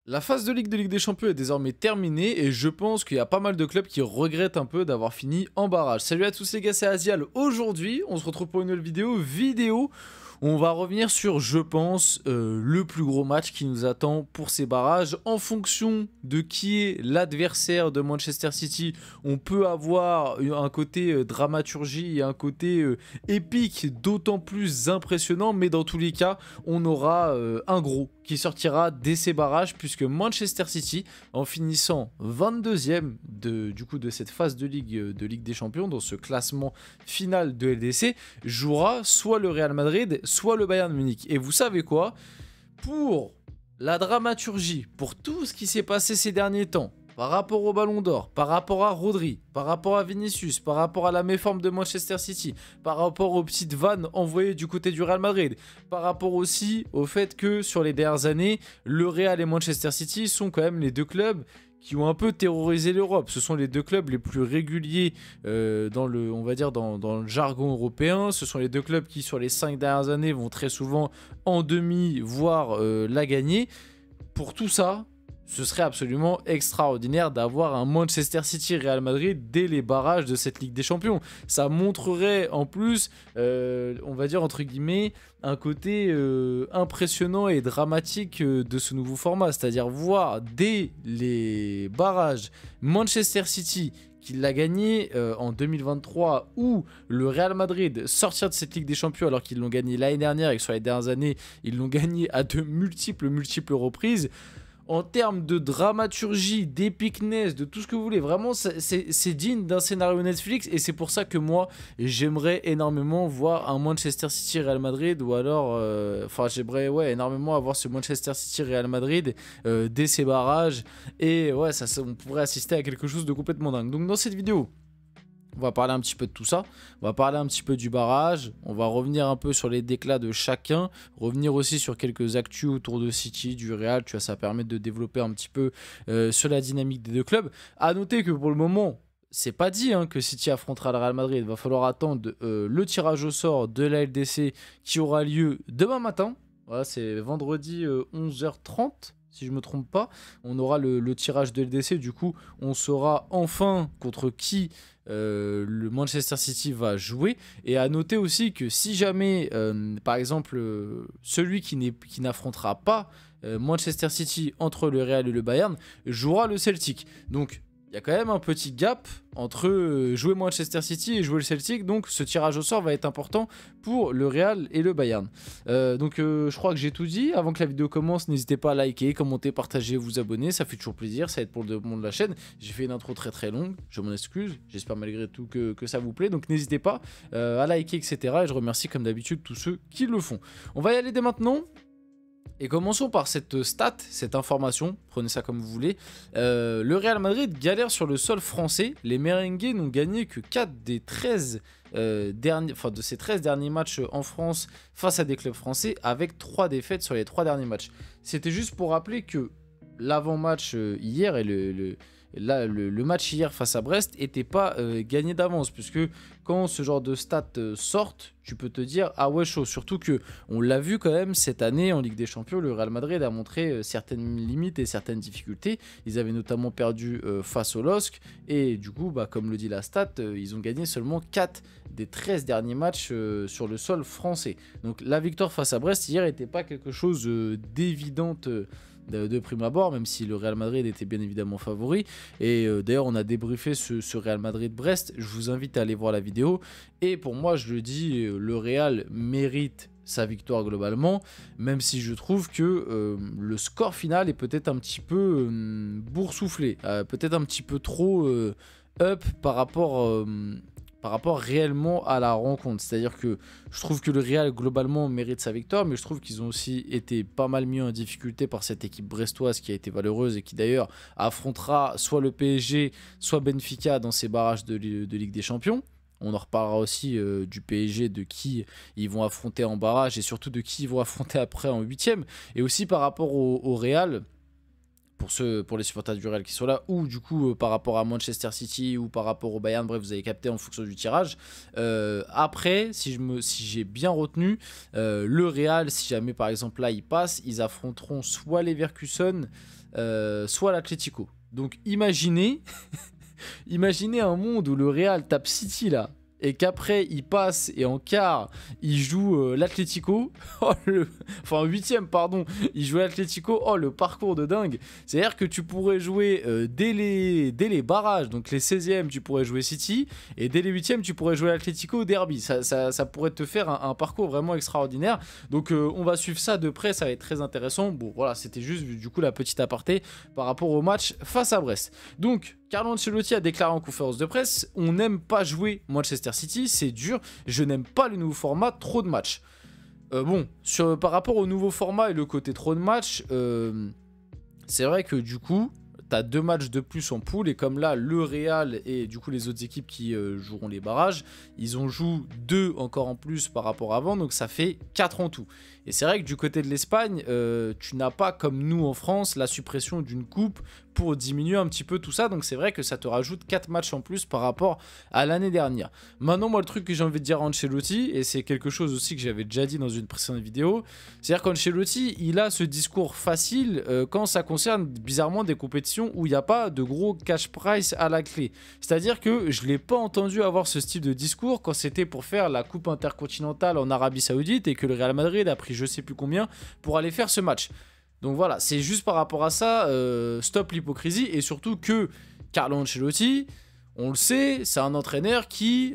La phase de Ligue des Champions est désormais terminée et je pense qu'il y a pas mal de clubs qui regrettent un peu d'avoir fini en barrage. Salut à tous les gars, c'est Azial. Aujourd'hui, on se retrouve pour une nouvelle vidéo où on va revenir sur, je pense, le plus gros match qui nous attend pour ces barrages. En fonction de qui est l'adversaire de Manchester City, on peut avoir un côté dramaturgie et un côté épique d'autant plus impressionnant, mais dans tous les cas, on aura un gros qui sortira dès ces barrages puisque Manchester City, en finissant 22e de cette phase de Ligue des Champions, dans ce classement final de LDC, jouera soit le Real Madrid, soit le Bayern Munich. Et vous savez quoi? Pour la dramaturgie, pour tout ce qui s'est passé ces derniers temps, par rapport au Ballon d'Or, par rapport à Rodri, par rapport à Vinicius, par rapport à la méforme de Manchester City, par rapport aux petites vannes envoyées du côté du Real Madrid, par rapport aussi au fait que sur les dernières années, le Real et Manchester City sont quand même les deux clubs qui ont un peu terrorisé l'Europe. Ce sont les deux clubs les plus réguliers dans le jargon européen. Ce sont les deux clubs qui, sur les 5 dernières années, vont très souvent en demi, voire la gagner. Pour tout ça, ce serait absolument extraordinaire d'avoir un Manchester City-Real Madrid dès les barrages de cette Ligue des Champions. Ça montrerait en plus, on va dire entre guillemets, un côté impressionnant et dramatique de ce nouveau format. C'est-à-dire voir dès les barrages Manchester City qui l'a gagné en 2023 ou le Real Madrid sortir de cette Ligue des Champions alors qu'ils l'ont gagné l'année dernière et que sur les dernières années, ils l'ont gagné à de multiples reprises. En termes de dramaturgie, d'épicness, de tout ce que vous voulez, vraiment c'est digne d'un scénario Netflix et c'est pour ça que moi j'aimerais énormément voir un Manchester City Real Madrid ou alors j'aimerais énormément avoir ce Manchester City Real Madrid dès ces barrages et on pourrait assister à quelque chose de complètement dingue. Donc dans cette vidéo, on va parler un petit peu de tout ça, on va parler un petit peu du barrage, on va revenir un peu sur les déclats de chacun, revenir aussi sur quelques actus autour de City, du Real, tu vois, ça permet de développer un petit peu sur la dynamique des deux clubs. À noter que pour le moment, c'est pas dit que City affrontera le Real Madrid, il va falloir attendre le tirage au sort de la LDC qui aura lieu demain matin, voilà, c'est vendredi 11h30. Si je ne me trompe pas, on aura le tirage de LDC, du coup on saura enfin contre qui le Manchester City va jouer. Et à noter aussi que si jamais, par exemple, celui qui n'affrontera pas Manchester City entre le Real et le Bayern jouera le Celtic. Donc il y a quand même un petit gap entre jouer Manchester City et jouer le Celtic, donc ce tirage au sort va être important pour le Real et le Bayern. Je crois que j'ai tout dit. Avant que la vidéo commence, n'hésitez pas à liker, commenter, partager, vous abonner, ça fait toujours plaisir, ça aide pour le développement de la chaîne. J'ai fait une intro très longue, je m'en excuse, j'espère malgré tout que ça vous plaît, donc n'hésitez pas à liker, etc. Et je remercie comme d'habitude tous ceux qui le font. On va y aller dès maintenant. Et commençons par cette stat, cette information, prenez ça comme vous voulez. Le Real Madrid galère sur le sol français. Les merengues n'ont gagné que 4 des 13 de ces 13 derniers matchs en France face à des clubs français, avec 3 défaites sur les 3 derniers matchs. C'était juste pour rappeler que l'avant-match hier et le match hier face à Brest n'était pas gagné d'avance, puisque quand ce genre de stats sortent, tu peux te dire ah ouais chaud, surtout que on l'a vu quand même cette année en Ligue des Champions, le Real Madrid a montré certaines limites et certaines difficultés. Ils avaient notamment perdu face au LOSC et du coup comme le dit la stat, ils ont gagné seulement 4 des 13 derniers matchs sur le sol français. Donc la victoire face à Brest hier n'était pas quelque chose d'évidente de prime abord, même si le Real Madrid était bien évidemment favori. Et d'ailleurs on a débriefé ce Real Madrid-Brest, je vous invite à aller voir la vidéo. Et pour moi je le dis, le Real mérite sa victoire globalement, même si je trouve que le score final est peut-être un petit peu boursouflé, peut-être un petit peu trop up par rapport réellement à la rencontre. C'est-à-dire que je trouve que le Real globalement mérite sa victoire, mais je trouve qu'ils ont aussi été pas mal mis en difficulté par cette équipe brestoise qui a été valeureuse et qui d'ailleurs affrontera soit le PSG, soit Benfica dans ces barrages de Ligue des Champions. On en reparlera aussi du PSG, de qui ils vont affronter en barrage et surtout de qui ils vont affronter après en huitième. Et aussi par rapport au Real, pour les supporters du Real qui sont là, ou du coup par rapport à Manchester City ou par rapport au Bayern, bref, vous avez capté en fonction du tirage. Après, si j'ai bien retenu, le Real, si jamais par exemple là ils passent, ils affronteront soit Leverkusen, soit l'Atlético. Donc imaginez un monde où le Real tape City là, et qu'après il passe et en quart il joue l'Atlético, enfin en huitième pardon, il joue l'Atlético, oh le parcours de dingue. C'est à dire que tu pourrais jouer dès les barrages, donc les 16e tu pourrais jouer City, et dès les 8e tu pourrais jouer l'Atlético au derby. Ça pourrait te faire un parcours vraiment extraordinaire. Donc on va suivre ça de près, ça va être très intéressant. Bon voilà, c'était juste du coup la petite aparté par rapport au match face à Brest. Donc Carlo Ancelotti a déclaré en conférence de presse: on n'aime pas jouer Manchester City, c'est dur, je n'aime pas le nouveau format, trop de matchs. Bon, par rapport au nouveau format et le côté trop de matchs, c'est vrai que du coup, tu as 2 matchs de plus en poule, et comme là, le Real et du coup les autres équipes qui joueront les barrages, ils en jouent 2 encore en plus par rapport à avant, donc ça fait 4 en tout. Et c'est vrai que du côté de l'Espagne, tu n'as pas comme nous en France la suppression d'une coupe pour diminuer un petit peu tout ça, donc c'est vrai que ça te rajoute 4 matchs en plus par rapport à l'année dernière. Maintenant, moi le truc que j'ai envie de dire à Ancelotti, et c'est quelque chose aussi que j'avais déjà dit dans une précédente vidéo, c'est-à-dire qu'Ancelotti, il a ce discours facile quand ça concerne bizarrement des compétitions où il n'y a pas de gros cash prize à la clé. C'est-à-dire que je ne l'ai pas entendu avoir ce style de discours quand c'était pour faire la coupe intercontinentale en Arabie Saoudite et que le Real Madrid a pris je sais plus combien pour aller faire ce match. Donc voilà, c'est juste par rapport à ça, stop l'hypocrisie, et surtout que Carlo Ancelotti, on le sait, c'est un entraîneur qui,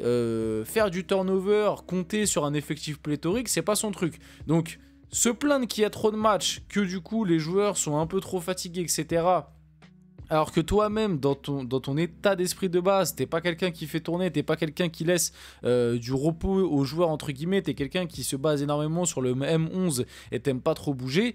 faire du turnover, compter sur un effectif pléthorique, c'est pas son truc. Donc, se plaindre qu'il y a trop de matchs, que du coup les joueurs sont un peu trop fatigués, etc., alors que toi-même, dans ton état d'esprit de base, t'es pas quelqu'un qui fait tourner, t'es pas quelqu'un qui laisse du repos aux joueurs, entre guillemets, t'es quelqu'un qui se base énormément sur le M11 et t'aimes pas trop bouger.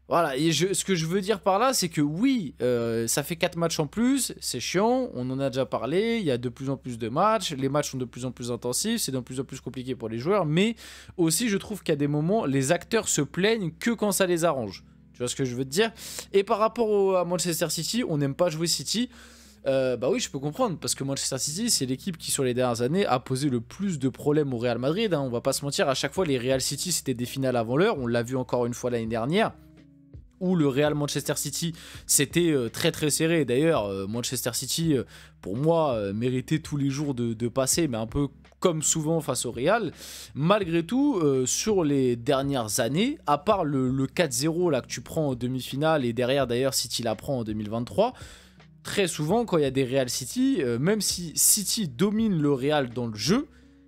Voilà, et ce que je veux dire par là, c'est que oui, ça fait 4 matchs en plus, c'est chiant, on en a déjà parlé, il y a de plus en plus de matchs, les matchs sont de plus en plus intensifs, c'est de plus en plus compliqué pour les joueurs, mais aussi je trouve qu'à des moments, les acteurs se plaignent que quand ça les arrange. Tu vois ce que je veux te dire? Et par rapport à Manchester City, on n'aime pas jouer City. Bah oui, je peux comprendre, parce que Manchester City, c'est l'équipe qui sur les dernières années a posé le plus de problèmes au Real Madrid, hein. On va pas se mentir, à chaque fois les Real City c'était des finales avant l'heure, on l'a vu encore une fois l'année dernière, où le Real Manchester City c'était très très serré. D'ailleurs Manchester City pour moi méritait tous les jours de passer, mais un peu comme souvent face au Real. Malgré tout, sur les dernières années, à part le 4-0 là que tu prends en demi-finale, et derrière d'ailleurs City la prend en 2023, très souvent quand il y a des Real City, même si City domine le Real dans le jeu,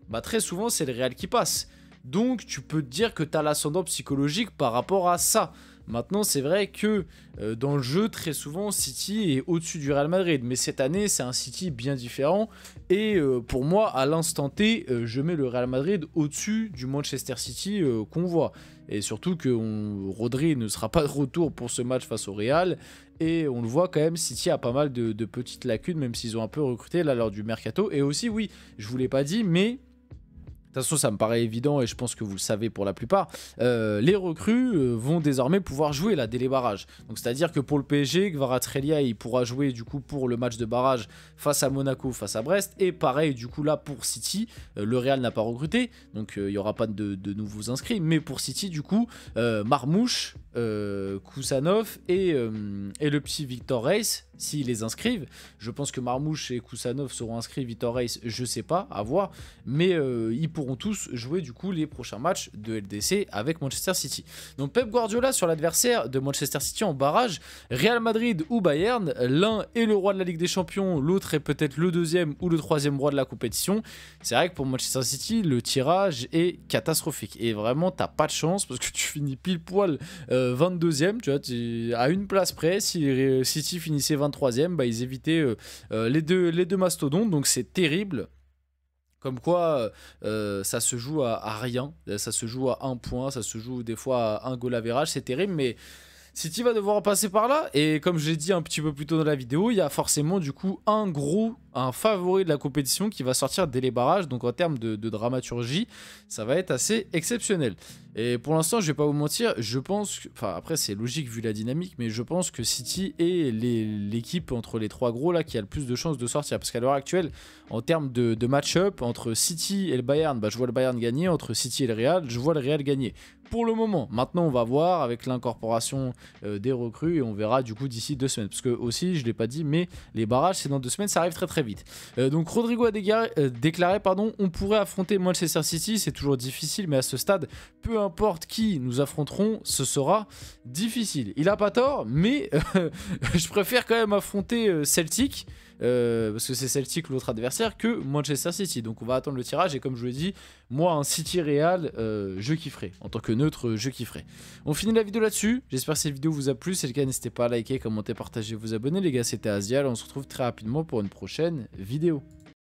bah très souvent c'est le Real qui passe. Donc tu peux te dire que tu as l'ascendant psychologique par rapport à ça. Maintenant, c'est vrai que dans le jeu, très souvent, City est au-dessus du Real Madrid. Mais cette année, c'est un City bien différent. Et pour moi, à l'instant T, je mets le Real Madrid au-dessus du Manchester City qu'on voit. Et surtout que Rodri ne sera pas de retour pour ce match face au Real. Et on le voit quand même, City a pas mal de petites lacunes, même s'ils ont un peu recruté là lors du mercato. Et aussi, oui, je vous l'ai pas dit, mais... De toute façon, ça me paraît évident et je pense que vous le savez pour la plupart. Les recrues vont désormais pouvoir jouer là dès les barrages. Donc c'est-à-dire que pour le PSG, Kvaratskhelia il pourra jouer du coup pour le match de barrage face à Monaco, face à Brest. Et pareil du coup là pour City, le Real n'a pas recruté, donc il n'y aura pas de nouveaux inscrits. Mais pour City du coup, Marmouche, Kusanov et le petit Victor Reis, s'ils les inscrivent. Je pense que Marmouche et Kusanov seront inscrits, Victor Reis, je sais pas, à voir. Mais ils pourront tous jouer du coup les prochains matchs de LDC avec Manchester City. Donc Pep Guardiola sur l'adversaire de Manchester City en barrage, Real Madrid ou Bayern, l'un est le roi de la Ligue des Champions, l'autre est peut-être le deuxième ou le troisième roi de la compétition. C'est vrai que pour Manchester City, le tirage est catastrophique. Et vraiment, t'as pas de chance parce que tu finis pile poil 22e, tu vois, à une place près. Si City finissait 23e, bah, ils évitaient les deux mastodontes, donc c'est terrible. Comme quoi, ça se joue à rien, ça se joue à 1 point, ça se joue des fois à 1 goal average, c'est terrible, mais City va devoir passer par là, et comme je l'ai dit un petit peu plus tôt dans la vidéo, il y a forcément du coup un gros un favori de la compétition qui va sortir dès les barrages. Donc en termes de dramaturgie, ça va être assez exceptionnel. Et pour l'instant, je vais pas vous mentir, je pense, enfin après c'est logique vu la dynamique, mais je pense que City est l'équipe entre les trois gros là qui a le plus de chances de sortir. Parce qu'à l'heure actuelle, en termes de match-up, entre City et le Bayern, bah, je vois le Bayern gagner, entre City et le Real, je vois le Real gagner. Pour le moment, maintenant on va voir avec l'incorporation des recrues et on verra du coup d'ici 2 semaines. Parce que aussi, je ne l'ai pas dit, mais les barrages c'est dans 2 semaines, ça arrive très très vite. Donc Rodrigo a déclaré, pardon, on pourrait affronter Manchester City, c'est toujours difficile, mais à ce stade, peu importe qui nous affronterons, ce sera difficile. Il a pas tort, mais je préfère quand même affronter Celtic. Parce que c'est Celtic l'autre adversaire que Manchester City, donc on va attendre le tirage. Et comme je vous l'ai dit, moi un City Real je kifferai, en tant que neutre je kifferai. On finit la vidéo là-dessus, j'espère que cette vidéo vous a plu. Si c'est le cas, n'hésitez pas à liker, commenter, partager, vous abonner les gars. C'était Azial, on se retrouve très rapidement pour une prochaine vidéo.